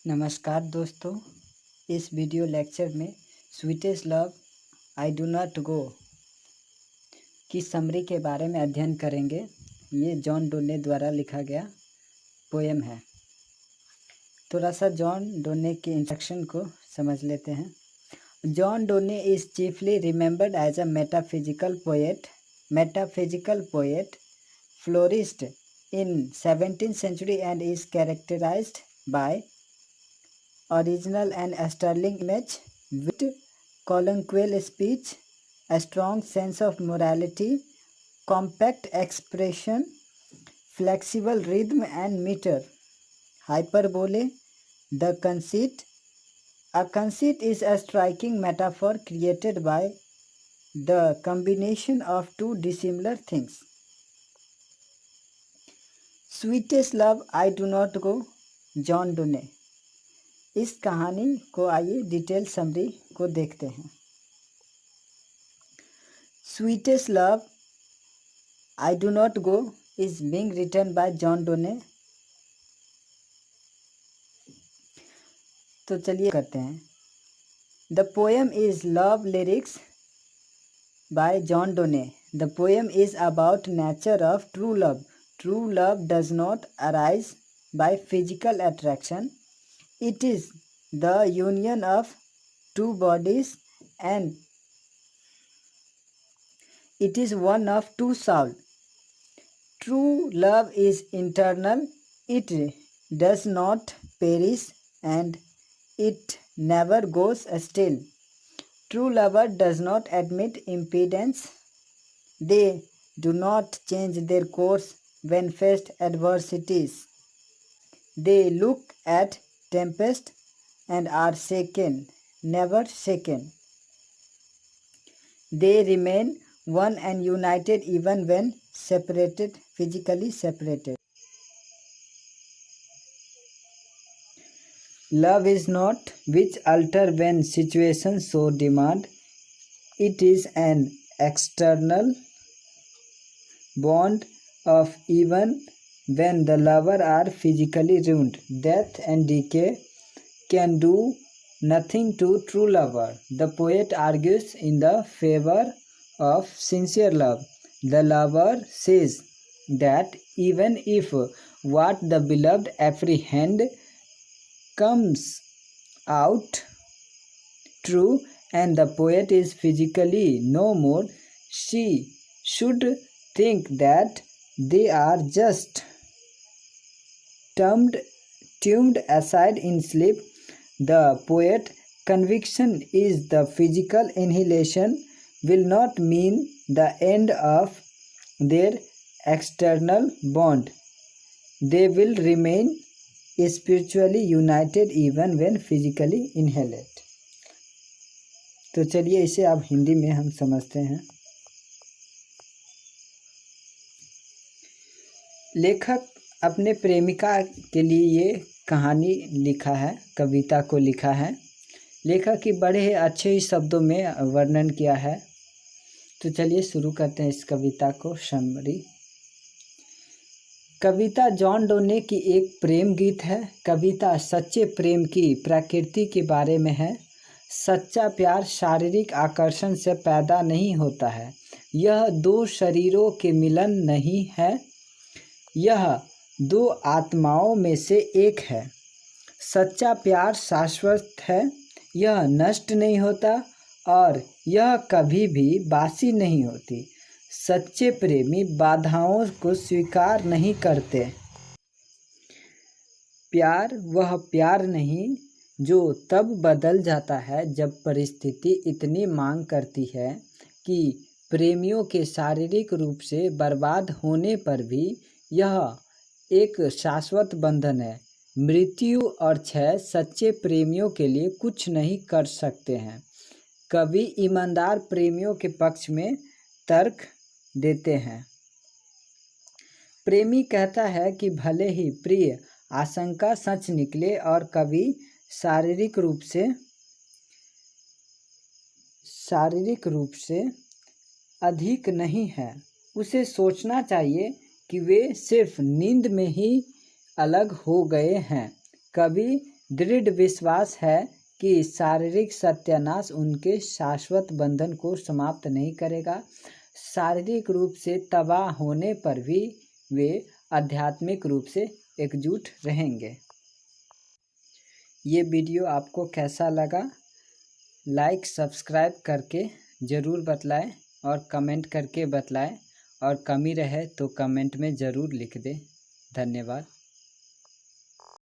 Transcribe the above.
नमस्कार दोस्तों, इस वीडियो लेक्चर में sweetest love I do not गो की समरी के बारे में अध्ययन करेंगे। ये जॉन डोने द्वारा लिखा गया पोएम है। थोड़ा सा जॉन डोने के इंस्ट्रक्शन को समझ लेते हैं। John Donne is chiefly remembered as a metaphysical poet flourished in 17th century and is characterized by original and sterling image, wit, colloquial speech, a strong sense of morality, compact expression, flexible rhythm and meter, hyperbole, the conceit. A conceit is a striking metaphor created by the combination of two dissimilar things. Sweetest love I do not go, John Donne. इस कहानी को आइए detail summary को देखते हैं। Sweetest love I do not go is being written by John Donne. तो चलिए करते हैं। The poem is love lyrics by John Donne. The poem is about nature of true love. True love does not arise by physical attraction. It is the union of two bodies and it is one of two souls. True love is internal. It does not perish and it never goes still. True lover does not admit impedance. They do not change their course when faced adversities. They look at tempest and are shaken, never shaken. They remain one and united even when separated, physically separated. Love is not which alter when situations so demand. It is an external bond of even when the lover are physically ruined. Death and decay can do nothing to true lover. The poet argues in the favor of sincere love. The lover says that even if what the beloved apprehend comes out true and the poet is physically no more, she should think that they are just tuned aside in sleep. The poet's conviction is the physical annihilation will not mean the end of their external bond. They will remain spiritually united even when physically annihilated. तो चलिए इसे अब हिंदी में हम समझते हैं। लेखक अपने प्रेमिका के लिए ये कहानी लिखा है, कविता को लिखा है। लेखक की बड़े अच्छे ही शब्दों में वर्णन किया है। तो चलिए शुरू करते हैं इस कविता को समरी। कविता जॉन डोने की एक प्रेम गीत है। कविता सच्चे प्रेम की प्रकृति के बारे में है। सच्चा प्यार शारीरिक आकर्षण से पैदा नहीं होता है। यह दो शरीरों के मिलन नहीं है, यह दो आत्माओं में से एक है। सच्चा प्यार शाश्वत है, यह नष्ट नहीं होता और यह कभी भी बासी नहीं होती। सच्चे प्रेमी बाधाओं को स्वीकार नहीं करते। प्यार वह प्यार नहीं जो तब बदल जाता है जब परिस्थिति इतनी मांग करती है कि प्रेमियों के शारीरिक रूप से बर्बाद होने पर भी यह एक शाश्वत बंधन है। मृत्यु और क्षय सच्चे प्रेमियों के लिए कुछ नहीं कर सकते हैं। कवि ईमानदार प्रेमियों के पक्ष में तर्क देते हैं। प्रेमी कहता है कि भले ही प्रिय आशंका सच निकले और कवि शारीरिक रूप से अधिक नहीं है, उसे सोचना चाहिए कि वे सिर्फ नींद में ही अलग हो गए हैं। कवि दृढ़ विश्वास है कि शारीरिक सत्यानाश उनके शाश्वत बंधन को समाप्त नहीं करेगा। शारीरिक रूप से तबाह होने पर भी वे आध्यात्मिक रूप से एकजुट रहेंगे। ये वीडियो आपको कैसा लगा? लाइक सब्सक्राइब करके ज़रूर बतलाएं और कमेंट करके बतलाएं, और कमी रहे तो कमेंट में ज़रूर लिख दें। धन्यवाद।